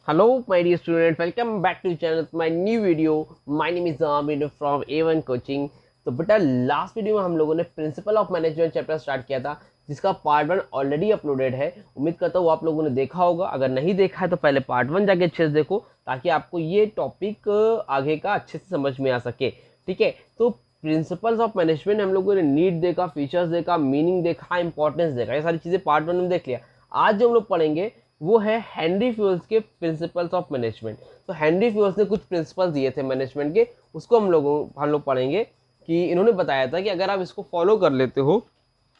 Hello, my dear student. Welcome back to channel. My new video. My name is Amir from A1 Coaching. तो बेटा last video में हम लोगों ने principle of management chapter start किया था, जिसका पार्ट 1 ऑलरेडी अपलोडेड है। उम्मीद करता हूँ आप लोगों ने देखा होगा। अगर नहीं देखा है तो पहले पार्ट 1 जाके अच्छे से देखो, ताकि आपको ये टॉपिक आगे का अच्छे से समझ में आ सके। ठीक है, तो प्रिंसिपल्स ऑफ मैनेजमेंट हम लोगों ने नीड देखा, फीचर्स देखा, मीनिंग देखा, इंपॉर्टेंस देखा, ये सारी चीज़ें पार्ट 1 में देख लिया। आज जो हम लोग पढ़ेंगे वो है हेनरी फ्यूल्स के प्रिंसिपल्स ऑफ मैनेजमेंट। तो हेनरी फ्यूल्स ने कुछ प्रिंसिपल्स दिए थे मैनेजमेंट के, उसको हम लोग पढ़ेंगे कि इन्होंने बताया था कि अगर आप इसको फॉलो कर लेते हो,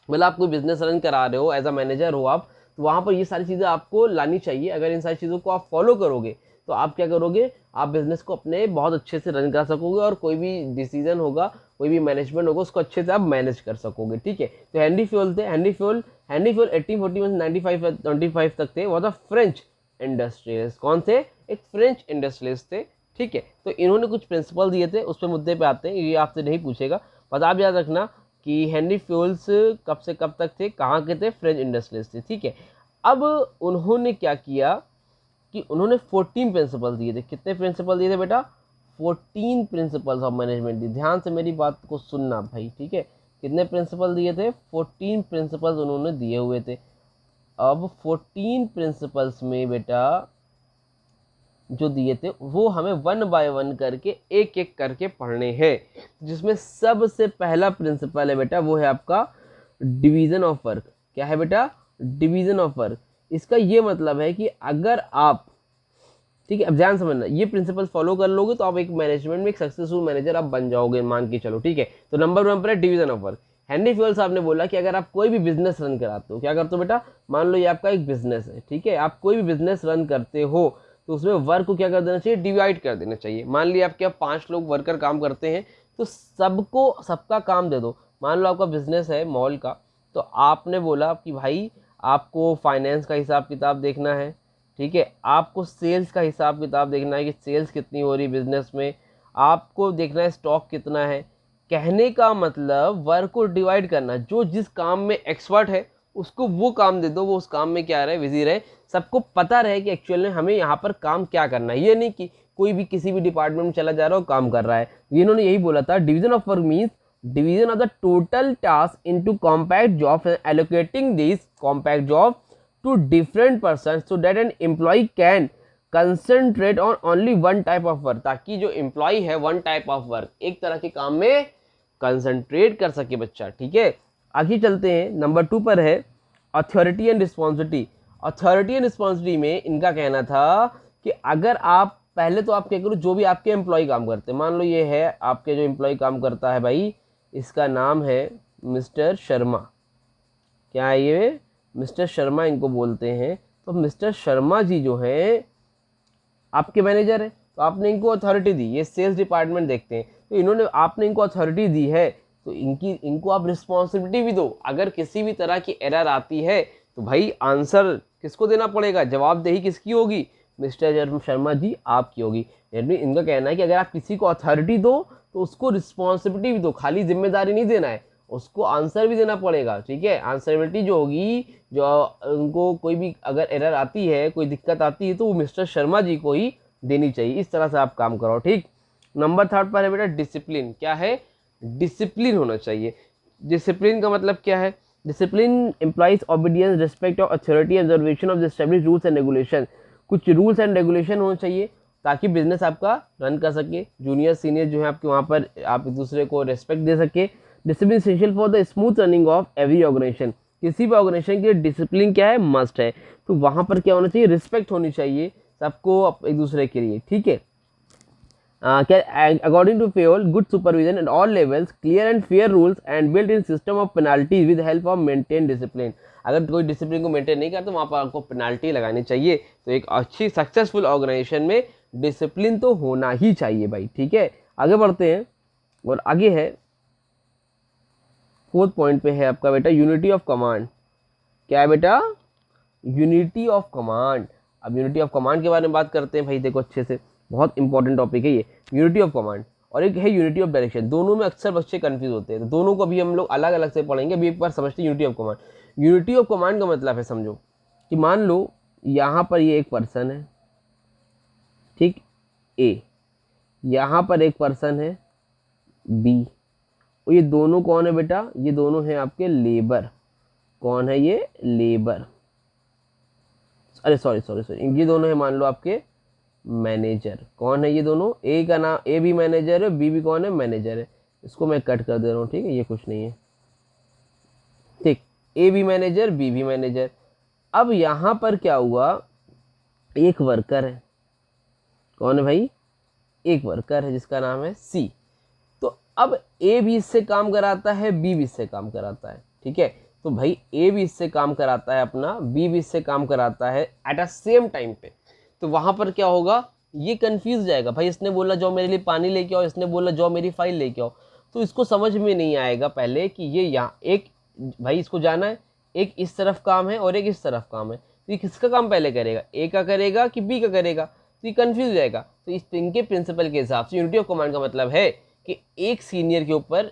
मतलब आप कोई बिजनेस रन करा रहे हो, एज अ मैनेजर हो आप, तो वहाँ पर ये सारी चीज़ें आपको लानी चाहिए। अगर इन सारी चीज़ों को आप फॉलो करोगे तो आप क्या करोगे, आप बिजनेस को अपने बहुत अच्छे से रन कर सकोगे और कोई भी डिसीजन होगा, कोई भी मैनेजमेंट होगा, उसको अच्छे से आप मैनेज कर सकोगे। ठीक है, तो हेनरी फ्यूल थे। हेनरी फ्यूल 1841 95 तक थे। Was a French industrialist. कौन थे? एक फ्रेंच इंडस्ट्रियलिस्ट थे। ठीक है, तो इन्होंने कुछ प्रिंसिपल दिए थे, उस पर मुद्दे पे आते हैं, ये आपसे नहीं पूछेगा। बस आप याद रखना कि हेनरी फ्यूल्स कब से कब तक थे, कहाँ के थे, फ्रेंच इंडस्ट्रियलिस्ट थे। ठीक है, अब उन्होंने क्या किया कि उन्होंने 14 प्रिंसिपल दिए थे। कितने प्रिंसिपल दिए थे बेटा? 14 प्रिंसिपल्स ऑफ मैनेजमेंट दी। ध्यान से मेरी बात को सुनना भाई। ठीक है, कितने प्रिंसिपल दिए थे? 14 प्रिंसिपल्स उन्होंने दिए हुए थे। अब 14 प्रिंसिपल्स में बेटा जो दिए थे वो हमें 1 बाय 1 करके एक एक करके पढ़ने हैं, जिसमें सबसे पहला प्रिंसिपल है बेटा, वो है आपका डिवीजन ऑफ वर्क। क्या है बेटा? Division of work. इसका ये मतलब है कि अगर आप, ठीक है, अब ध्यान समझना, ये प्रिंसिपल फॉलो कर लोगे तो आप एक मैनेजमेंट में एक सक्सेसफुल मैनेजर आप बन जाओगे, मान के चलो। ठीक है, तो नंबर 1 पर है division of work. Henry fuel साहब ने बोला कि अगर आप कोई भी बिजनेस रन कराते हो, क्या करते हो बेटा? मान लो ये आपका एक बिजनेस है। ठीक है, आप कोई भी बिजनेस रन करते हो तो उसमें वर्क को क्या कर देना चाहिए? डिवाइड कर देना चाहिए। मान लिया आपके यहाँ 5 लोग वर्कर काम करते हैं, तो सबको सबका काम दे दो। मान लो आपका बिजनेस है मॉल का, तो आपने बोला कि भाई आपको फाइनेंस का हिसाब किताब देखना है। ठीक है, आपको सेल्स का हिसाब किताब देखना है कि सेल्स कितनी हो रही बिजनेस में, आपको देखना है स्टॉक कितना है। कहने का मतलब वर्क को डिवाइड करना, जो जिस काम में एक्सपर्ट है उसको वो काम दे दो, वो उस काम में क्या रहे, बिजी रहे। सबको पता रहे कि एक्चुअल में हमें यहाँ पर काम क्या करना है। ये नहीं कि कोई भी किसी भी डिपार्टमेंट में चला जा रहा हो, काम कर रहा है। इन्होंने यही बोला था, division of work means division of the total task into compact jobs and allocating this compact job to different persons so that an employee can concentrate on only one type of work, ताकि जो employ है one type of work, एक तरह के काम में concentrate कर सके बच्चा। ठीक है, आगे चलते हैं। नंबर 2 पर है authority and responsibility. Authority and responsibility में इनका कहना था कि अगर आप पहले तो आप क्या करो, जो भी आपके एम्प्लॉय काम करते हैं, मान लो ये है आपके जो एम्प्लॉय काम करता है भाई, इसका नाम है मिस्टर शर्मा। क्या है ये? मिस्टर शर्मा इनको बोलते हैं। तो मिस्टर शर्मा जी जो हैं आपके मैनेजर है, तो आपने इनको अथॉरिटी दी, ये सेल्स डिपार्टमेंट देखते हैं, तो इन्होंने आपने इनको अथॉरिटी दी है, तो इनको आप रिस्पॉन्सिबिलिटी भी दो। अगर किसी भी तरह की एरर आती है तो भाई आंसर किसको देना पड़ेगा, जवाबदेही किसकी होगी? मिस्टर शर्मा जी आपकी होगी। यानी इनका कहना है कि अगर आप किसी को अथॉरिटी दो तो उसको रिस्पॉन्सिबिलिटी भी दो, खाली जिम्मेदारी नहीं देना है, उसको आंसर भी देना पड़ेगा। ठीक है, आंसरेबिलिटी जो होगी, जो उनको कोई भी अगर एरर आती है, कोई दिक्कत आती है, तो वो मिस्टर शर्मा जी को ही देनी चाहिए। इस तरह से आप काम करो। ठीक, नंबर 3 पर है बेटा डिसिप्लिन। क्या है? डिसिप्लिन होना चाहिए। डिसिप्लिन का मतलब क्या है? Discipline implies obedience, respect of authority, observation of the established rules and regulation. कुछ रूल्स एंड रेगुलेशन होना चाहिए ताकि बिजनेस आपका रन कर सके। जूनियर सीनियर जो है आपके, वहाँ पर आप एक दूसरे को रिस्पेक्ट दे सके। Discipline essential for the smooth running of every organisation. किसी भी ऑर्गेनाइजेशन के लिए डिसिप्लिन क्या है? मस्ट है। तो वहाँ पर क्या होना चाहिए? रिस्पेक्ट होनी चाहिए सबको एक दूसरे के लिए। ठीक है, क्या according to Fayol good supervision at all levels, clear and fair rules and built in system of penalties with help of maintain discipline. अगर कोई डिसिप्लिन को मेंटेन नहीं करता तो वहाँ पर आपको पेनाल्टी लगानी चाहिए। तो एक अच्छी सक्सेसफुल ऑर्गेनाइजेशन में डिसिप्लिन तो होना ही चाहिए भाई। ठीक है, आगे बढ़ते हैं और आगे है 4th पॉइंट पे है आपका बेटा यूनिटी ऑफ कमांड। क्या है बेटा? Unity of command. अब यूनिटी ऑफ कमांड के बारे में बात करते हैं भाई। देखो अच्छे से, बहुत इंपॉर्टेंट टॉपिक है ये, यूनिटी ऑफ कमांड। और एक है यूनिटी ऑफ डायरेक्शन। दोनों में अक्सर बच्चे कंफ्यूज होते हैं, तो दोनों को अभी हम लोग अलग अलग से पढ़ेंगे। अभी एक बार समझते हैं unity of command. Unity of command का मतलब है, समझो कि मान लो यहाँ पर ये एक पर्सन है, ठीक, ए, यहाँ पर एक पर्सन है बी, और ये दोनों कौन है बेटा, ये दोनों हैं आपके लेबर। कौन है ये, लेबर, अरे सॉरी सॉरी सॉरी, ये दोनों है मान लो आपके मैनेजर। कौन है ये दोनों, ए का नाम, ए भी मैनेजर है, बी भी कौन है, मैनेजर है। इसको मैं कट कर दे रहा हूँ, ठीक है, ये कुछ नहीं है, ठीक, ए भी मैनेजर, बी भी मैनेजर। अब यहाँ पर क्या हुआ, एक वर्कर है। कौन है भाई, एक वर्कर है जिसका नाम है सी। तो अब ए भी इससे काम कराता है, बी भी इससे काम कराता है, ठीक है। तो भाई ए भी इससे काम कराता है अपना, बी भी इससे काम कराता है एट अ सेम टाइम पे। तो वहां पर क्या होगा, ये कंफ्यूज जाएगा, भाई इसने बोला जाओ मेरे लिए पानी लेके आओ, इसने बोला जाओ मेरी फाइल लेके आओ। तो इसको समझ में नहीं आएगा पहले कि ये यहाँ एक, भाई इसको जाना है, एक इस तरफ काम है और एक इस तरफ काम है, तो ये किसका काम पहले करेगा, ए का करेगा कि बी का करेगा, तो ये कंफ्यूज हो जाएगा। तो इस इनके प्रिंसिपल के हिसाब से यूनिटी ऑफ कमांड का मतलब है कि एक सीनियर के ऊपर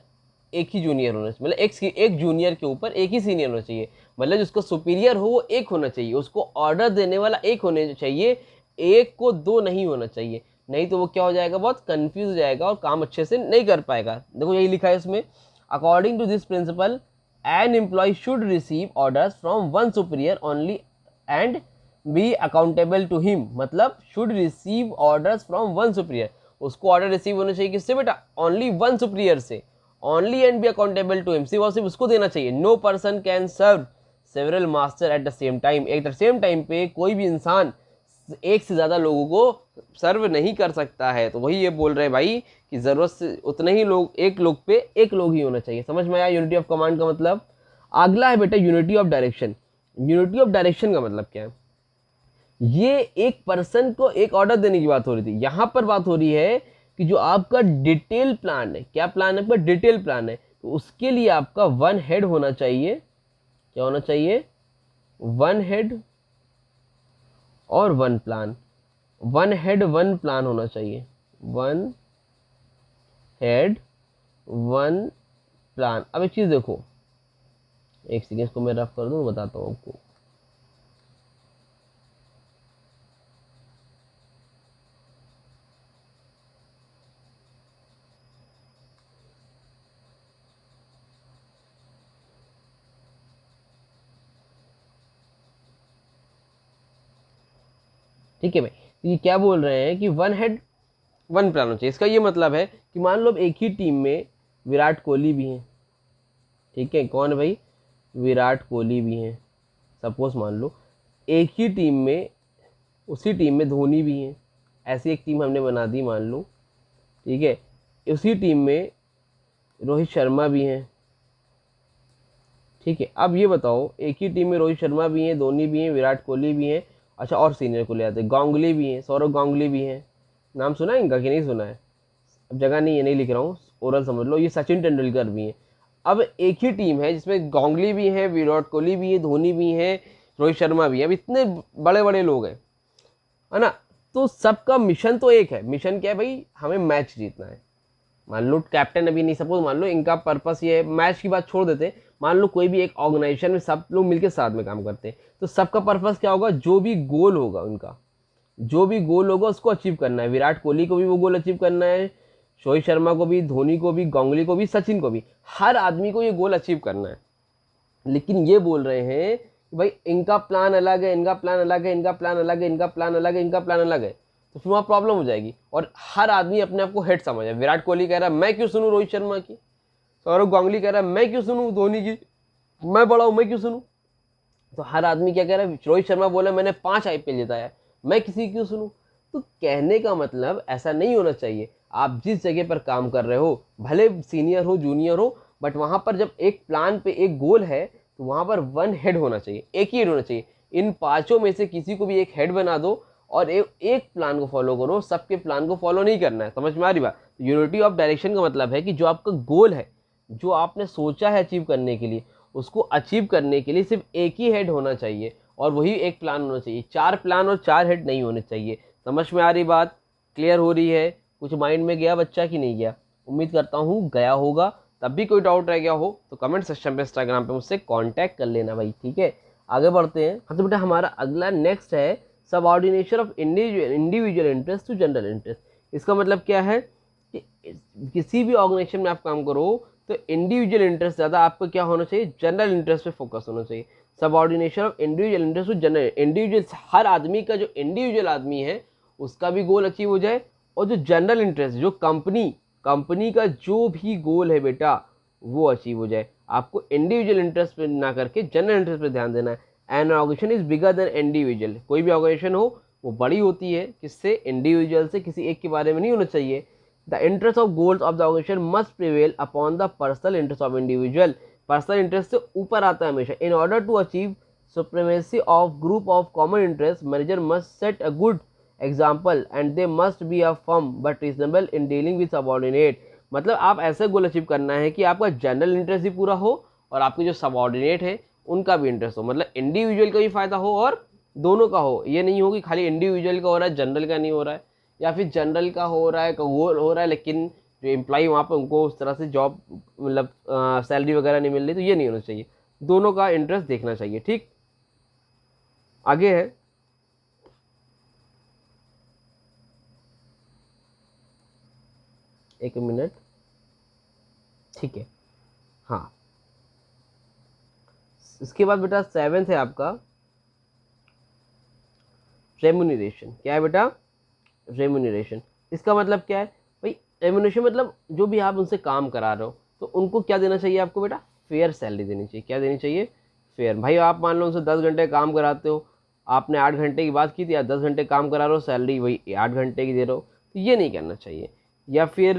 एक ही जूनियर होना चाहिए, मतलब एक जूनियर के ऊपर एक ही सीनियर होना चाहिए, मतलब जिसको सुपीरियर हो वो एक होना चाहिए, उसको ऑर्डर देने वाला एक होना चाहिए, एक को दो नहीं होना चाहिए, नहीं तो वो क्या हो जाएगा, बहुत कंफ्यूज हो जाएगा और काम अच्छे से नहीं कर पाएगा। देखो यही लिखा है इसमें, according to this principle an employ should receive orders from one superior only and be accountable to him, मतलब should receive orders from one superior, उसको ऑर्डर रिसीव होना चाहिए किससे बेटा, ओनली वन सुपीरियर से, only and be accountable to him, सिर्फ और सिर्फ उसको देना चाहिए। No person can serve several master at the same time, एक द सेम टाइम पे कोई भी इंसान एक से ज़्यादा लोगों को सर्व नहीं कर सकता है। तो वही ये बोल रहे हैं भाई कि ज़रूरत से उतने ही लोग, एक लोग पे एक लोग ही होना चाहिए। समझ में आया यूनिटी ऑफ कमांड का मतलब। अगला है बेटा unity of direction. Unity of direction का मतलब क्या है, ये एक पर्सन को एक ऑर्डर देने की बात हो रही थी, यहाँ पर बात हो रही है कि जो आपका डिटेल प्लान है, क्या प्लान है आपका, डिटेल प्लान है, तो उसके लिए आपका वन हेड होना चाहिए। क्या होना चाहिए, वन हेड और one plan, one head one plan होना चाहिए, वन हेड वन प्लान। अब एक चीज देखो, एक सेकेंड इसको मैं रफ कर दूं, बताता हूँ आपको। ठीक है भाई, तो ये क्या बोल रहे हैं कि वन हेड वन प्लान होना चाहिए। इसका ये मतलब है कि मान लो एक ही टीम में विराट कोहली भी हैं, ठीक है, कौन है भाई, विराट कोहली भी हैं, सपोज मान लो एक ही टीम में, उसी टीम में धोनी भी हैं, ऐसी एक टीम हमने बना दी मान लो, ठीक है, उसी टीम में रोहित शर्मा भी हैं, ठीक है। अब ये बताओ एक ही टीम में रोहित शर्मा भी हैं, धोनी भी हैं, विराट कोहली भी हैं, अच्छा और सीनियर को ले आते हैं, गांगुली भी हैं, सौरव गांगुली भी हैं, नाम सुना है इनका कि नहीं सुना है, अब जगह नहीं है, नहीं लिख रहा हूँ, ओरल समझ लो, ये सचिन तेंदुलकर भी हैं। अब एक ही टीम है जिसमें गांगुली भी है, विराट कोहली भी है, धोनी भी है, रोहित शर्मा भी है, अब इतने बड़े बड़े लोग हैं, है ना, तो सबका मिशन तो एक है। मिशन क्या है भाई, हमें मैच जीतना है। मान लो कैप्टन अभी नहीं, सपोज मान लो इनका पर्पस ये है, मैच की बात छोड़ देते, मान लो कोई भी एक ऑर्गेनाइजेशन में सब लोग मिलकर साथ में काम करते हैं, तो सबका पर्पस क्या होगा, जो भी गोल होगा उनका, जो भी गोल होगा उसको अचीव करना है। विराट कोहली को भी वो गोल अचीव करना है, रोहित शर्मा को भी, धोनी को भी, गांगुली को भी, सचिन को भी, हर आदमी को ये गोल अचीव करना है। लेकिन ये बोल रहे हैं कि भाई इनका प्लान अलग है, इनका प्लान अलग है, इनका प्लान अलग है, इनका प्लान अलग है, इनका प्लान अलग है, तो फिर वहाँ प्रॉब्लम हो जाएगी। और हर आदमी अपने आप को हेड समझे, विराट कोहली कह रहा है मैं क्यों सुनूं रोहित शर्मा की, सौरव गांगुली कह रहा है मैं क्यों सुनूं धोनी की, मैं बड़ा हूं मैं क्यों सुनूं। तो हर आदमी क्या कह रहा है, रोहित शर्मा बोला मैंने 5 IPL जिताया, मैं किसी क्यों सुनूं। तो कहने का मतलब ऐसा नहीं होना चाहिए। आप जिस जगह पर काम कर रहे हो, भले सीनियर हो जूनियर हो, बट वहां पर जब एक प्लान पे एक गोल है तो वहां पर वन हेड होना चाहिए, एक ही हेड होना चाहिए। इन 5 में से किसी को भी एक हेड बना दो और एक प्लान को फॉलो करो, सबके प्लान को फॉलो नहीं करना है। समझ में आ रही बात। यूनिटी ऑफ डायरेक्शन का मतलब है कि जो आपका गोल है, जो आपने सोचा है अचीव करने के लिए, उसको अचीव करने के लिए सिर्फ एक ही हेड होना चाहिए और वही एक प्लान होना चाहिए। 4 प्लान और 4 हेड नहीं होने चाहिए। समझ में आ रही बात, क्लियर हो रही है, कुछ माइंड में गया बच्चा कि नहीं गया, उम्मीद करता हूँ गया होगा। तब भी कोई डाउट रह गया हो तो कमेंट सेक्शन पे इंस्टाग्राम पे मुझसे कांटेक्ट कर लेना भाई, ठीक है। आगे बढ़ते हैं। हाँ तो बेटा हमारा अगला नेक्स्ट है subordination of individual interest to general interest. इसका मतलब क्या है कि किसी भी ऑर्गेनाइजेशन में आप काम करो तो इंडिविजुअल इंटरेस्ट ज़्यादा, आपको क्या होना चाहिए, जनरल इंटरेस्ट पे फोकस होना चाहिए। Subordination of individual interest to general, individual हर आदमी का, जो इंडिविजुअल आदमी है उसका भी गोल अचीव हो जाए, और जो जनरल इंटरेस्ट, जो कंपनी का जो भी गोल है बेटा वो अचीव हो जाए। आपको इंडिविजुअल इंटरेस्ट पे ना करके जनरल इंटरेस्ट पे ध्यान देना है। An organisation is bigger than individual, कोई भी ऑर्गेनाइजेशन हो वो बड़ी होती है किससे, इंडिविजुअल से, किसी एक के बारे में नहीं होना चाहिए। The interest of goals of the organisation must prevail upon the personal interest of individual, personal interest से ऊपर आता है हमेशा। In order to achieve supremacy of group of common interest, manager must set a good example and they must be a firm but reasonable in dealing with subordinate. मतलब आप ऐसे goal achieve करना है कि आपका जनरल इंटरेस्ट भी पूरा हो और आपके जो सबऑर्डिनेट है उनका भी इंटरेस्ट हो, मतलब इंडिविजुअल का भी फायदा हो और दोनों का हो। ये नहीं हो कि खाली इंडिविजुअल का हो रहा है जनरल का नहीं हो रहा है, या फिर जनरल का हो रहा है गोल हो रहा है लेकिन जो एम्प्लॉई वहाँ पे उनको उस तरह से जॉब मतलब सैलरी वगैरह नहीं मिल रही, तो ये नहीं होना चाहिए। दोनों का इंटरेस्ट देखना चाहिए। ठीक, आगे है एक मिनट, ठीक है, हाँ। इसके बाद बेटा 7th है आपका रेम्यूनरेशन। क्या है बेटा, रेम्यूनरेशन। इसका मतलब क्या है भाई, रेम्यूनरेशन मतलब जो भी आप उनसे काम करा रहे हो तो उनको क्या देना चाहिए आपको बेटा, फेयर सैलरी देनी चाहिए। क्या देनी चाहिए, फेयर। भाई आप मान लो उनसे 10 घंटे काम कराते हो, आपने 8 घंटे की बात की थी, या 10 घंटे काम करा रहे हो, सैलरी वही 8 घंटे की दे रहे हो, तो ये नहीं करना चाहिए। या फिर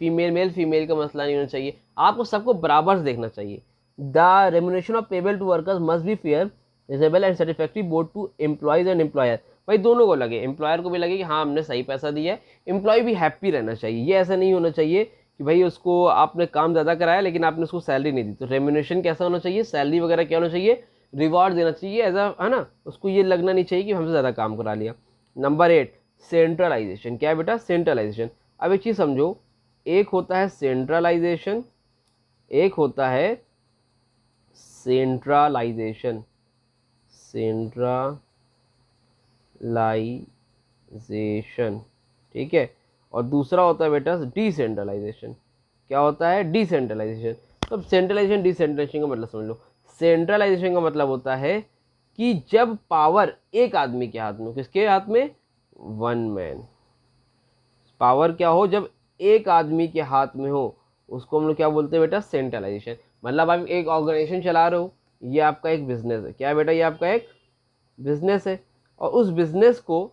मेल फीमेल का मसला नहीं होना चाहिए, आपको सबको बराबर देखना चाहिए। The remuneration of payable to workers must be fair, reasonable and satisfactory both to employees and employer. भाई दोनों को लगे, एम्प्लॉयर को भी लगे कि हाँ हमने सही पैसा दिया है, एम्प्लॉय भी हैप्पी रहना चाहिए। ये ऐसा नहीं होना चाहिए कि भाई उसको आपने काम ज़्यादा कराया लेकिन आपने उसको सैलरी नहीं दी। तो रेम्यूनरेशन कैसा होना चाहिए, सैलरी वगैरह क्या होना चाहिए, रिवॉर्ड देना चाहिए एज अ, है ना, उसको ये लगना नहीं चाहिए कि हमसे ज़्यादा काम करा लिया। Number 8 centralisation. क्या है बेटा, सेंट्रलाइजेशन। अब एक चीज़ समझो, एक होता है सेंट्रलाइजेशन, एक होता है सेंट्रलाइजेशन, सेंट्रलाइजेशन, ठीक है, और दूसरा होता है बेटा डिसेंट्रलाइजेशन। क्या होता है, डिसेंट्रलाइजेशन। तो सेंट्रलाइजेशन डिसेंट्रलाइजेशन का मतलब समझ लो। सेंट्रलाइजेशन का मतलब होता है कि जब पावर एक आदमी के हाथ में, किसके हाथ में, वन मैन, पावर क्या हो, जब एक आदमी के हाथ में हो, उसको हम लोग क्या बोलते हैं बेटा, सेंट्रलाइजेशन। मतलब आप एक ऑर्गेनाइजेशन चला रहे हो, ये आपका एक बिजनेस है। क्या है बेटा, ये आपका एक बिजनेस है, और उस बिजनेस को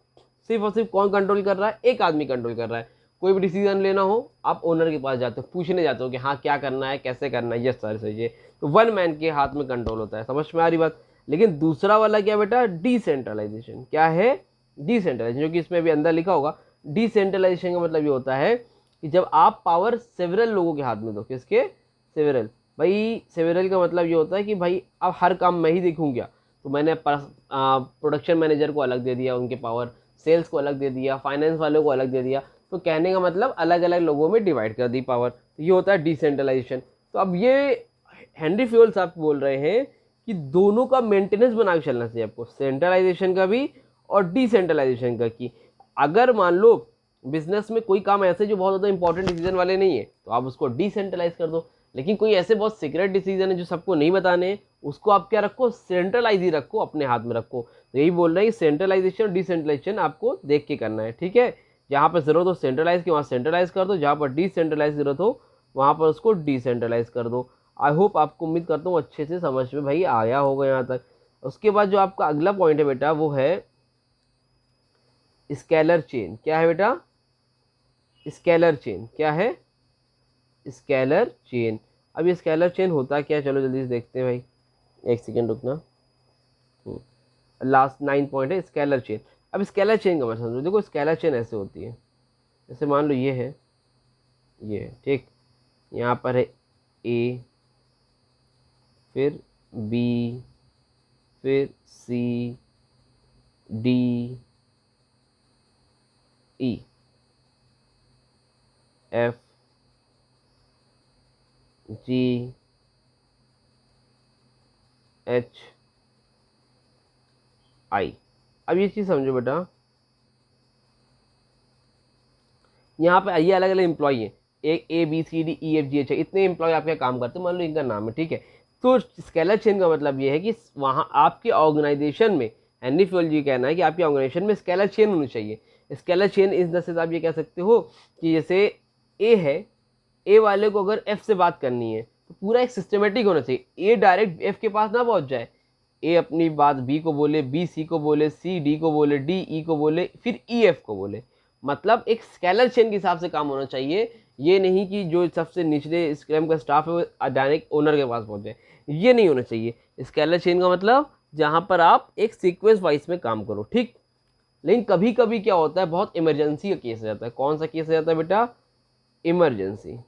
सिर्फ और सिर्फ कौन कंट्रोल कर रहा है, एक आदमी कंट्रोल कर रहा है। कोई भी डिसीजन लेना हो आप ओनर के पास जाते हो, पूछने जाते हो कि हाँ क्या करना है, कैसे करना है, ये सारी चीजें तो वन मैन के हाथ में कंट्रोल होता है। समझ में आ रही बात। लेकिन दूसरा वाला क्या बेटा, डिसेंट्रलाइजेशन। क्या है, डिसेंट्रलाइजेशन, जो कि इसमें भी अंदर लिखा होगा। डिसेंट्रलाइजेशन का मतलब ये होता है कि जब आप पावर सेवरल लोगों के हाथ में दो, किसके, सेवरल। भाई सेवरल का मतलब ये होता है कि भाई अब हर काम मैं ही देखूँ क्या, तो मैंने प्रोडक्शन मैनेजर को अलग दे दिया उनके पावर, सेल्स को अलग दे दिया, फाइनेंस वालों को अलग दे दिया, तो कहने का मतलब अलग अलग लोगों में डिवाइड कर दी पावर, तो ये होता है डिसेंट्रलाइजेशन। तो अब ये हेनरी फ्यूल साहब बोल रहे हैं कि दोनों का मेंटेनेंस बना के चलना चाहिए आपको, सेंट्रलाइजेशन का भी और डिसेंट्रलाइजेशन का। कि अगर मान लो बिजनेस में कोई काम ऐसे जो बहुत ज़्यादा इंपॉर्टेंट डिसीजन वाले नहीं है तो आप उसको डिसेंट्रलाइज कर दो, लेकिन कोई ऐसे बहुत सीक्रेट डिसीजन है जो सबको नहीं बताने हैं, उसको आप क्या रखो, सेंट्रलाइज ही रखो, अपने हाथ में रखो। तो यही बोल रहे हैं कि सेंट्रलाइजेशन और डिसेंट्रलाइजेशन आपको देख के करना है। ठीक है, जहाँ पर जरूरत हो सेंट्रलाइज की वहाँ सेंट्रलाइज कर दो, जहाँ पर डिसेंट्रलाइज जरूरत हो वहाँ पर उसको डिसेंट्रलाइज कर दो। आई होप आपको, उम्मीद करता हूँ अच्छे से समझ में भाई आया होगा यहाँ तक। उसके बाद जो आपका अगला पॉइंट है बेटा वो है स्केलर चेन। क्या है बेटा, स्केलर चेन। क्या है, स्केलर चेन। अब ये स्केलर चेन होता क्या है, चलो जल्दी से देखते हैं भाई, एक सेकेंड रुकना। लास्ट 9 पॉइंट है स्केलर चेन। अब स्केलर चेन का मतलब समझो, देखो स्केलर चेन ऐसे होती है, जैसे मान लो ये है, ये है ठीक, यहाँ पर है ए, फिर बी, फिर सी, डी, ई, एफ, जी, एच, आई। अब ये चीज़ समझो बेटा, यहाँ पे ये अलग अलग एम्प्लॉई हैं, एक ABCDEFGH है, इतने एम्प्लॉय आपके काम करते हैं, मान लो इनका नाम है, ठीक है। तो स्केलर चेन का मतलब ये है कि वहाँ आपके ऑर्गेनाइजेशन में, हेनरी फील्ड जी कहना है कि आपके ऑर्गेनाइजेशन में स्केलर चेन होनी चाहिए। स्केलर चेन इस द सेंस आप ये कह सकते हो कि जैसे ए है, ए वाले को अगर एफ से बात करनी है तो पूरा एक सिस्टमेटिक होना चाहिए, ए डायरेक्ट एफ के पास ना पहुंच जाए, ए अपनी बात बी को बोले, बी सी को बोले, सी डी को बोले, डी ई को बोले, फिर ई एफ को बोले। मतलब एक स्केलर चेन के हिसाब से काम होना चाहिए, ये नहीं कि जो सबसे निचले स्क्रैम का स्टाफ है वो डायरेक्ट ओनर के पास पहुंच जाए, ये नहीं होना चाहिए। स्केलर चेन का मतलब जहाँ पर आप एक सीक्वेंस वाइज में काम करो, ठीक। लेकिन कभी कभी क्या होता है, बहुत इमरजेंसी का केस आ जाता है। कौन सा केस आ जाता है बेटा? इमरजेंसी।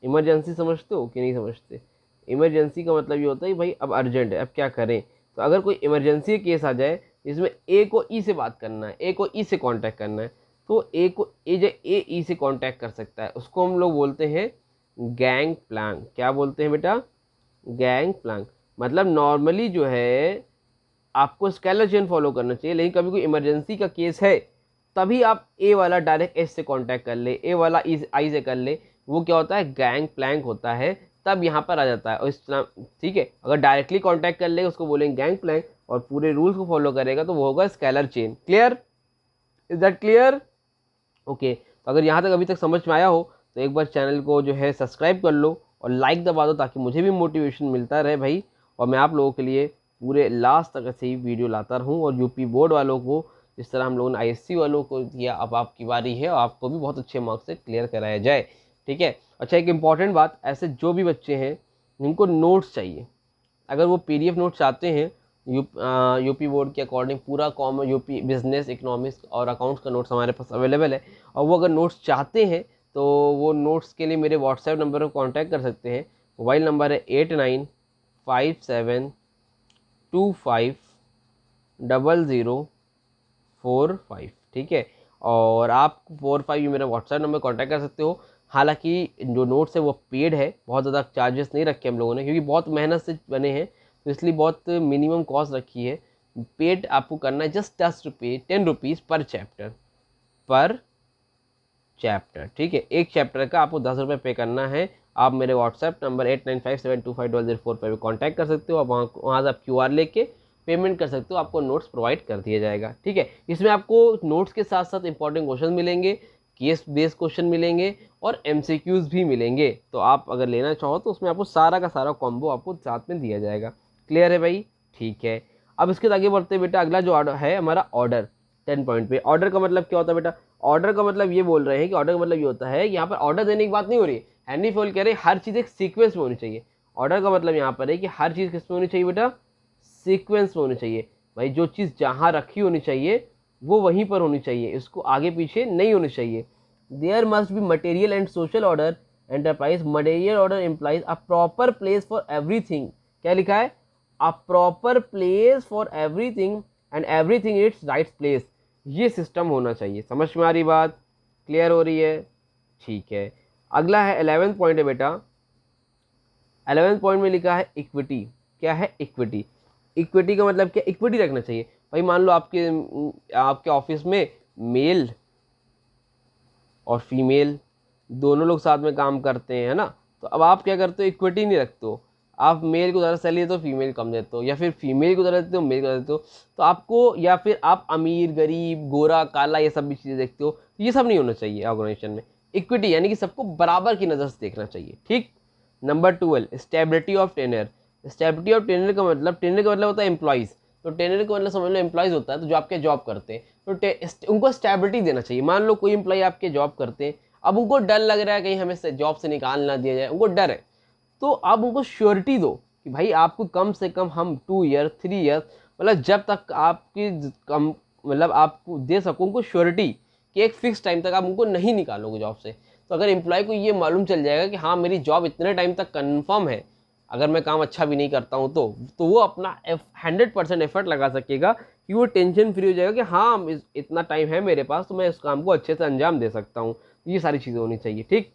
इमरजेंसी समझते हो कि नहीं समझते? इमरजेंसी का मतलब ये होता है भाई अब अर्जेंट है, अब क्या करें। तो अगर कोई इमरजेंसी केस आ जाए जिसमें ए को ई से बात करना है, ए को ई से कांटेक्ट करना है, तो ए को ए ई से कांटेक्ट कर सकता है, उसको हम लोग बोलते हैं गैंग प्लैंक। क्या बोलते हैं बेटा? Gang Planck. मतलब नॉर्मली जो है आपको स्केलर चेन फॉलो करना चाहिए, लेकिन कभी कोई इमरजेंसी का केस है तभी आप ए वाला डायरेक्ट एस से कांटेक्ट कर ले, ए वाला आई से कर ले, वो क्या होता है? गैंग प्लैंक होता है, तब यहाँ पर आ जाता है। और इस तरह, ठीक है, अगर डायरेक्टली कांटेक्ट कर ले उसको बोलेंगे गैंग प्लैंक, और पूरे रूल्स को फॉलो करेगा तो वो होगा scalar chain. Clear? Is that clear? Okay, तो अगर यहाँ तक अभी तक समझ में आया हो तो एक बार चैनल को जो है सब्सक्राइब कर लो और लाइक दबा दो, ताकि मुझे भी मोटिवेशन मिलता रहे भाई, और मैं आप लोगों के लिए पूरे लास्ट तक ऐसे ही वीडियो लाता रहूँ। और यूपी बोर्ड वालों को जिस तरह हम लोगों ने ISC वालों को दिया, अब आपकी बारी है और आपको भी बहुत अच्छे मार्क्स से क्लियर कराया जाए, ठीक है। अच्छा, एक इम्पॉर्टेंट बात, ऐसे जो भी बच्चे हैं जिनको नोट्स चाहिए, अगर वो PDF नोट्स चाहते हैं, यूपी बोर्ड के अकॉर्डिंग पूरा कॉमन यूपी बिजनेस, इकोनॉमिक्स और अकाउंट्स का नोट्स हमारे पास अवेलेबल है, और वो अगर नोट्स चाहते हैं तो वो नोट्स के लिए मेरे व्हाट्सएप नंबर पर कॉन्टैक्ट कर सकते हैं। मोबाइल नंबर है 8957250045, ठीक है। और आप 45 मेरा व्हाट्सएप नंबर कॉन्टैक्ट कर सकते हो। हालांकि जो नोट्स है वो पेड है, बहुत ज़्यादा चार्जेस नहीं रखे हम लोगों ने, क्योंकि बहुत मेहनत से बने हैं, तो इसलिए बहुत मिनिमम कॉस्ट रखी है। पेड आपको करना है जस्ट 10 रुपीज़ पर चैप्टर, ठीक है। एक चैप्टर का आपको 10 रुपये पे करना है। आप मेरे व्हाट्सएप नंबर 8957250004 पर भी कॉन्टैक्ट कर सकते हो। आप वहाँ से आप QR लेके पेमेंट कर सकते हो, आपको नोट्स प्रोवाइड कर दिया जाएगा, ठीक है। इसमें आपको नोट्स के साथ साथ इंपॉर्टेंट क्वेश्चन मिलेंगे, केस बेस्ड क्वेश्चन मिलेंगे और MCQs भी मिलेंगे। तो आप अगर लेना चाहो तो उसमें आपको सारा का सारा कॉम्बो आपको साथ में दिया जाएगा। क्लियर है भाई? ठीक है। अब इसके आगे बढ़ते बेटा, अगला जो ऑर्डर है हमारा ऑर्डर 10 पॉइंट पे। ऑर्डर का मतलब क्या होता है बेटा? ऑर्डर का मतलब ये बोल रहे हैं कि ऑर्डर का मतलब ये होता है, यहाँ पर ऑर्डर देने की बात नहीं हो रही है, हेनरी फील्ड कह रहे हैं हर चीज़ एक सीक्वेंस में होनी चाहिए। ऑर्डर का मतलब यहाँ पर है कि हर चीज़ किस में होनी चाहिए बेटा? सीक्वेंस में होनी चाहिए। भाई जो चीज़ जहाँ रखी होनी चाहिए वो वहीं पर होनी चाहिए, इसको आगे पीछे नहीं होनी चाहिए। There must be material and social order enterprise. Material order implies a proper place for everything. क्या लिखा है? A proper place for everything and everything its right place. ये सिस्टम होना चाहिए। समझ में आ रही बात? क्लियर हो रही है? ठीक है। अगला है 11th पॉइंट है बेटा। 11th पॉइंट में लिखा है इक्विटी। क्या है? इक्विटी। इक्विटी का मतलब क्या? इक्विटी रखना चाहिए। भाई मान लो आपके ऑफिस में मेल और फीमेल दोनों लोग साथ में काम करते हैं, है ना। तो अब आप क्या करते हो? इक्विटी नहीं रखते हो। आप मेल को ज़्यादा सैलरी देते हो, फीमेल कम देते हो, या फिर फीमेल को ज़्यादा देते हो, मेल को ज़्यादा देते हो। तो आपको, या फिर आप अमीर गरीब गोरा काला ये सब भी चीज़ें देखते हो, ये सब नहीं होना चाहिए ऑर्गेनाइजेशन में। इक्विटी यानी कि सबको बराबर की नज़र से देखना चाहिए, ठीक। Number 12 stability of tenure. Stability of tenure का मतलब होता है एम्प्लॉइज़। तो टेनर का मतलब समझ लो एम्प्लॉइज़ होता है, तो जो आपके जॉब करते हैं, तो उनको स्टेबिलिटी देना चाहिए। मान लो कोई एम्प्लॉय आपके जॉब करते हैं, अब उनको डर लग रहा है कहीं हमें जॉब से निकाल ना दिया जाए, उनको डर है, तो आप उनको श्योरिटी दो कि भाई आपको कम से कम हम 2 ईयर 3 ईयर, मतलब जब तक आपकी कम, मतलब आपको दे सको उनको श्योरिटी कि एक फिक्स टाइम तक आप उनको नहीं निकालोगे जॉब से। तो अगर एम्प्लॉय को ये मालूम चल जाएगा कि हाँ मेरी जॉब इतने टाइम तक कन्फर्म है, अगर मैं काम अच्छा भी नहीं करता हूँ तो वो अपना 100% एफर्ट लगा सकेगा, कि वो टेंशन फ्री हो जाएगा कि हाँ इतना टाइम है मेरे पास, तो मैं इस काम को अच्छे से अंजाम दे सकता हूँ। ये सारी चीज़ें होनी चाहिए, ठीक।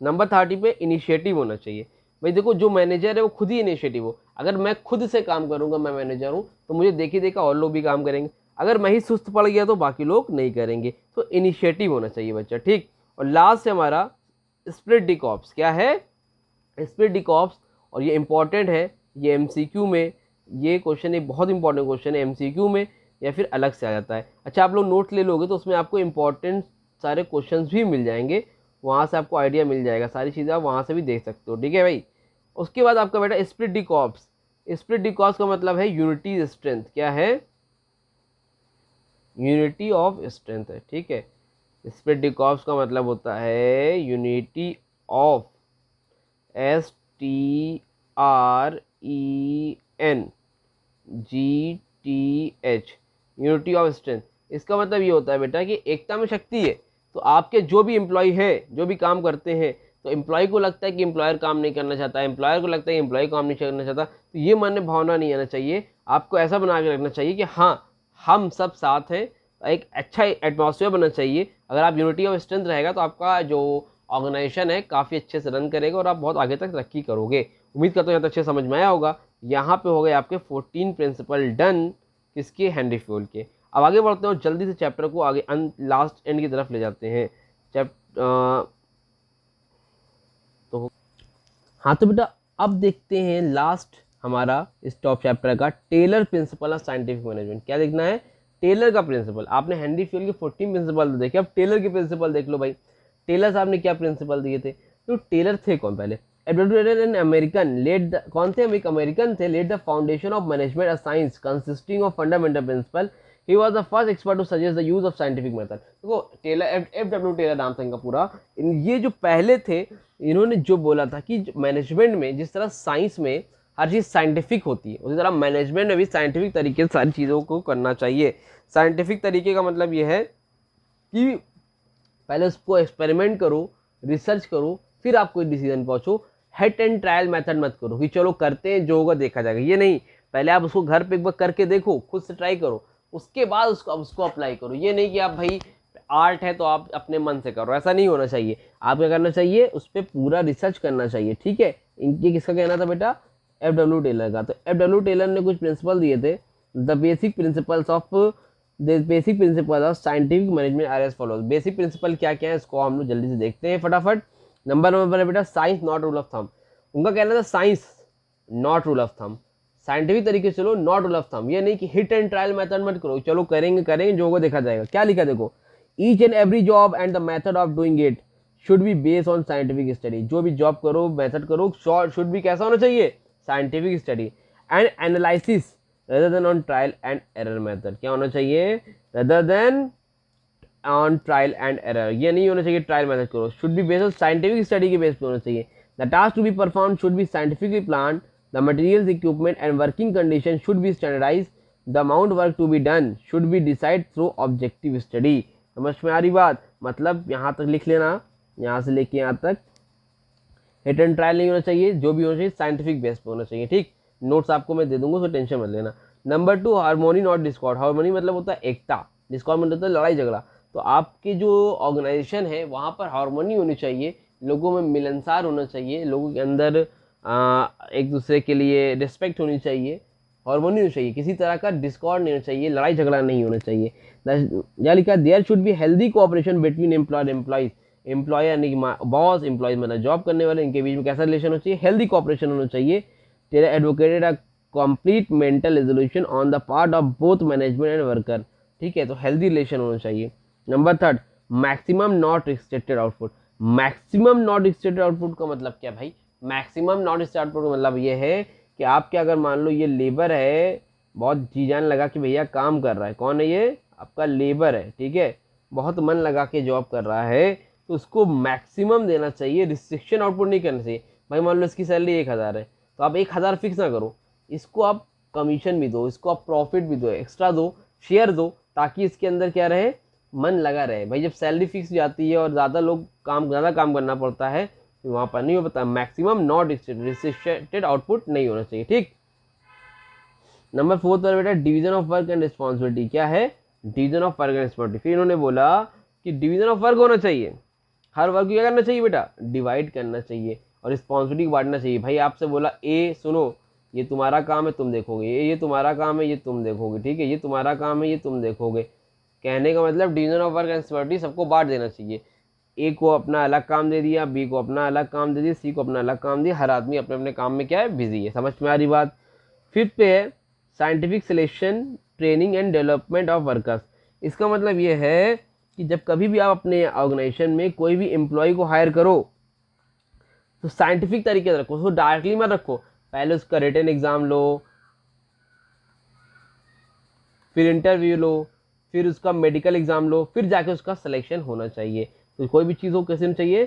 नंबर 30 पे इनिशिएटिव होना चाहिए। भाई देखो, जो मैनेजर है वो खुद ही इनिशिएटिव हो। अगर मैं खुद से काम करूंगा, मैं मैनेजर हूँ, तो मुझे देखी देखा और लोग भी काम करेंगे। अगर मैं ही सुस्त पड़ गया तो बाकी लोग नहीं करेंगे। तो इनिशिएटिव होना चाहिए बच्चा, ठीक। और लास्ट है हमारा स्प्लिट द कॉर्प्स। क्या है? Split the corps. और ये इंपॉर्टेंट है, ये एमसीक्यू में, ये क्वेश्चन एक बहुत इंपॉर्टेंट क्वेश्चन है, एमसीक्यू में या फिर अलग से आ जाता है। अच्छा, आप लोग नोट ले लोगे तो उसमें आपको इंपॉर्टेंट सारे क्वेश्चंस भी मिल जाएंगे, वहाँ से आपको आइडिया मिल जाएगा, सारी चीज़ें आप वहाँ से भी देख सकते हो, ठीक है भाई। उसके बाद आपका बेटा split the corps. Split the corps का मतलब है यूनिटी स्ट्रेंथ। क्या है? यूनिटी ऑफ स्ट्रेंथ है, ठीक है। स्प्लिट द कॉर्प्स का मतलब होता है unity of, STRENGTH, unity of strength. इसका मतलब ये होता है बेटा कि एकता में शक्ति है। तो आपके जो भी एम्प्लॉय है, जो भी काम करते हैं, तो एम्प्लॉय को लगता है कि एम्प्लॉयर काम नहीं करना चाहता, एम्प्लॉयर को लगता है कि एम्प्लॉय काम नहीं करना चाहता, तो ये मन में भावना नहीं आना चाहिए। आपको ऐसा बना के रखना चाहिए कि हाँ, हम सब साथ हैं, एक अच्छा एटमॉस्फेयर बनना चाहिए। अगर आप यूनिटी ऑफ स्ट्रेंथ रहेगा तो आपका जो ऑर्गेनाइजेशन है काफ़ी अच्छे से रन करेगा और आप बहुत आगे तक तरक्की करोगे। उम्मीद करता हूँ यहाँ तक अच्छे समझ में आया होगा। यहाँ पे हो गए आपके 14 प्रिंसिपल डन, किसके? हेनरी फ्यूल के। अब आगे बढ़ते हैं और जल्दी से चैप्टर को आगे लास्ट एंड की तरफ ले जाते हैं। तो हाँ, तो बेटा अब देखते हैं लास्ट हमारा इस टॉप चैप्टर का, Taylor principle of scientific management. क्या देखना है? टेलर का प्रिंसिपल। आपने हेनरी फ्यूल के 14 प्रिंसिपल तो देखे, अब टेलर के प्रिंसिपल देख लो भाई। टेलर साहब ने क्या प्रिंसिपल दिए थे? तो टेलर थे कौन? पहले एन अमेरिकन लेड द, कौन थे? अमेरिकन थे। Led the foundation of management science consisting of fundamental principle. He was the first expert to suggest the use of scientific method. देखो टेलर, FW टेलर नाम था इनका पूरा। ये जो पहले थे, इन्होंने जो बोला था कि मैनेजमेंट में जिस तरह साइंस में हर चीज़ साइंटिफिक होती है, उसी तरह मैनेजमेंट में भी साइंटिफिक तरीके से सारी चीज़ों को करना चाहिए। साइंटिफिक तरीके का मतलब ये है कि पहले उसको एक्सपेरिमेंट करो, रिसर्च करो, फिर आप कोई डिसीजन पहुँचो। हिट एंड ट्रायल मेथड मत करो कि चलो करते हैं, जो होगा देखा जाएगा, ये नहीं। पहले आप उसको घर पे एक बार करके देखो, खुद से ट्राई करो, उसके बाद उसको अप्लाई करो। ये नहीं कि आप भाई आर्ट है तो आप अपने मन से करो, ऐसा नहीं होना चाहिए। आप क्या करना चाहिए? उस पर पूरा रिसर्च करना चाहिए, ठीक है। इनके किसका कहना था बेटा? FW टेलर का। तो FW टेलर ने कुछ प्रिंसिपल दिए थे, the basic principle of scientific management are as follows. Basic principle क्या क्या है इसको हम लोग जल्दी से देखते हैं फटाफट। नंबर है बेटा science not rule of thumb. उनका कहना था science not rule of thumb, scientific तरीके से चलो, नॉट रूल ऑफ थंब। ये नहीं कि हिट एंड ट्रायल मेथड मत करो, चलो करेंगे जो होगा देखा जाएगा। क्या लिखा देखो, each and every job and the method of doing it should be based on scientific study. जो भी जॉब करो, मेथड करो, शुड भी कैसा होना चाहिए? Scientific study and analysis rather than on trial and error method। क्या होना चाहिए? rather than on trial and error। ये नहीं होना चाहिए ट्रायल मेथड करो, should be based on scientific study के बेस पे होना चाहिए। the task to be performed should be scientifically planned, the materials, equipment and working conditions should be standardized, the amount work to be done should be decided through objective study। समझ में आ रही बात? मतलब यहाँ तक लिख लेना, यहाँ से लेके यहाँ तक हिट एंड ट्रायल नहीं होना चाहिए, जो भी होना चाहिए साइंटिफिक बेस पे होना चाहिए, ठीक। नोट्स आपको मैं दे दूंगा, तो टेंशन मत लेना। Number 2 harmony not Discord. Harmony मतलब होता है एकता, डिस्कॉर्ड मतलब होता है लड़ाई झगड़ा। तो आपकी जो ऑर्गेनाइजेशन है वहाँ पर हार्मोनी होनी चाहिए, लोगों में मिलनसार होना चाहिए, लोगों के अंदर एक दूसरे के लिए रिस्पेक्ट होनी चाहिए, हार्मोनी होनी चाहिए, किसी तरह का डिस्कॉर्ड नहीं होना चाहिए, लड़ाई झगड़ा नहीं होना चाहिए। या लिखा there should be healthy cooperation between employees. Employee यानी कि बॉस, एम्प्लॉयज मतलब जॉब करने वाले, इनके बीच में कैसा रिलेशन होना चाहिए? हेल्दी कोऑपरेशन होना चाहिए। Taylor advocated a complete mental resolution on the part of both management and worker, ठीक है। तो हेल्दी रिलेशन होना चाहिए। Number 3 maximum not restricted output. Maximum not restricted output का मतलब क्या भाई? मैक्सिमम नॉट रिस्ट्रिक्टेड आउटपुट का मतलब ये है कि आपके अगर मान लो ये लेबर है, बहुत जी जान लगा कि भैया काम कर रहा है, कौन है ये? आपका लेबर है, ठीक है, बहुत मन लगा के जॉब कर रहा है, तो उसको मैक्सिमम देना चाहिए, रिस्ट्रिक्शन आउटपुट नहीं करना चाहिए। भाई मान लो इसकी सैलरी 1000 है, तो आप 1000 फिक्स ना करो, इसको आप कमीशन भी दो, इसको आप प्रॉफिट भी दो, एक्स्ट्रा दो, शेयर दो, ताकि इसके अंदर क्या रहे? मन लगा रहे। भाई जब सैलरी फिक्स जाती है और ज़्यादा काम करना पड़ता है, तो वहाँ पर नहीं हो पाता। मैक्सिमम नॉट रिस्ट्रिक्टेड आउटपुट नहीं होना चाहिए, ठीक। नंबर 4 पर बेटा division of work and responsibility. क्या है? Division of work and responsibility. फिर इन्होंने बोला कि डिवीजन ऑफ वर्क होना चाहिए, हर वर्क को क्या करना चाहिए बेटा? डिवाइड करना चाहिए और रिस्पॉन्सिबिलिटी बांटना चाहिए। भाई आपसे बोला ए, सुनो ये तुम्हारा काम है तुम देखोगे, ये तुम्हारा काम है ये तुम देखोगे, ठीक है, ये तुम्हारा काम है ये तुम देखोगे। कहने का मतलब division of work and responsibility सबको बांट देना चाहिए। ए को अपना अलग काम दे दिया, बी को अपना अलग काम दे दिया, सी को अपना अलग काम दिया, हर आदमी अपने अपने काम में क्या है, बिजी है। समझ में आ रही बात। फिफ्थ पे है scientific selection training and development of workers. इसका मतलब ये है कि जब कभी भी आप अपने ऑर्गेनाइजेशन में कोई भी एम्प्लॉय को हायर करो तो साइंटिफिक तरीके से रखो, उसको डायरेक्टली मत रखो। पहले उसका रिटन एग्जाम लो, फिर इंटरव्यू लो, फिर उसका मेडिकल एग्जाम लो, फिर जाके उसका सिलेक्शन होना चाहिए। तो कोई भी चीज़ हो कैसे होनी चाहिए,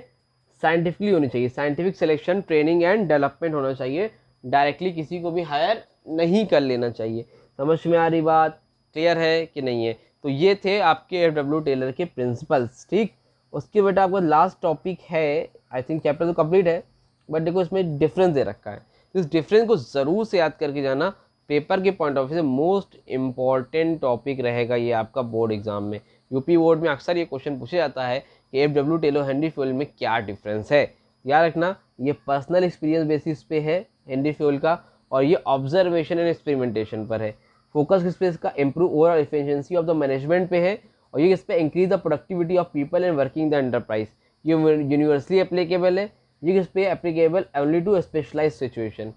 साइंटिफिकली होनी चाहिए। Scientific selection training and development होना चाहिए, डायरेक्टली किसी को भी हायर नहीं कर लेना चाहिए। समझ में आ रही बात, क्लियर है कि नहीं है। तो ये थे आपके FW टेलर के प्रिंसिपल्स, ठीक। उसके बेटा आपका लास्ट टॉपिक है, आई थिंक चैप्टर तो कंप्लीट है बट देखो इसमें डिफरेंस दे रखा है, इस डिफरेंस को ज़रूर से याद करके जाना। पेपर के पॉइंट ऑफ व्यू से मोस्ट इम्पॉर्टेंट टॉपिक रहेगा ये आपका बोर्ड एग्जाम में। यूपी बोर्ड में अक्सर ये क्वेश्चन पूछा जाता है कि FW टेलर हेनरी फ्यूल में क्या डिफरेंस है। याद रखना ये पर्सनल एक्सपीरियंस बेसिस पे है हेनरी फ्यूल का, और ये ऑब्जर्वेशन एंड एक्सपेरिमेंटेशन पर है। फोकस किस पे इसका, improve overall efficiency of the management पे है, और ये किस पे, increase the productivity of people and working the enterprise. ये यूनिवर्सली एप्लीकेबल है, ये किस पे applicable only to specialise situation.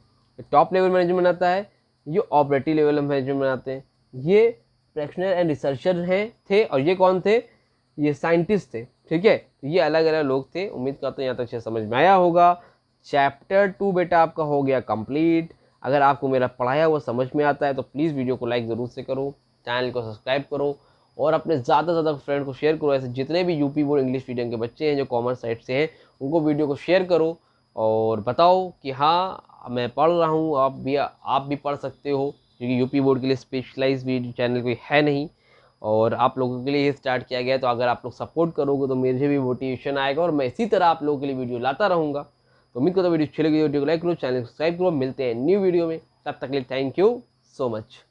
Top level management बनाता है, ये ऑपरेटिव लेवल मैनेजमेंट बनाते हैं। ये प्रैक्टिशनर एंड रिसर्चर हैं थे, और ये कौन थे, ये साइंटिस्ट थे, ठीक है। ये अलग अलग लोग थे। उम्मीद करता हूँ यहाँ तक अच्छे समझ में आया होगा। चैप्टर 2 बेटा आपका हो गया कंप्लीट। अगर आपको मेरा पढ़ाया हुआ समझ में आता है तो प्लीज़ वीडियो को लाइक ज़रूर से करो, चैनल को सब्सक्राइब करो, और अपने ज़्यादा से ज़्यादा फ्रेंड को शेयर करो। ऐसे जितने भी यूपी बोर्ड इंग्लिश मीडियम के बच्चे हैं जो कॉमर्स साइड से हैं, उनको वीडियो को शेयर करो और बताओ कि हाँ मैं पढ़ रहा हूँ, आप भी पढ़ सकते हो, क्योंकि यूपी बोर्ड के लिए स्पेशलाइज वीडियो चैनल कोई है नहीं, और आप लोगों के लिए ये स्टार्ट किया गया है। तो अगर आप लोग सपोर्ट करोगे तो मुझे भी मोटिवेशन आएगा, और मैं इसी तरह आप लोगों के लिए वीडियो लाता रहूँगा। तो उम्मीद करता हूँ वीडियो अच्छी लगी, वीडियो को लाइक करो, चैनल को सब्सक्राइब करो। मिलते हैं न्यू वीडियो में, तब तक के लिए थैंक यू सो मच।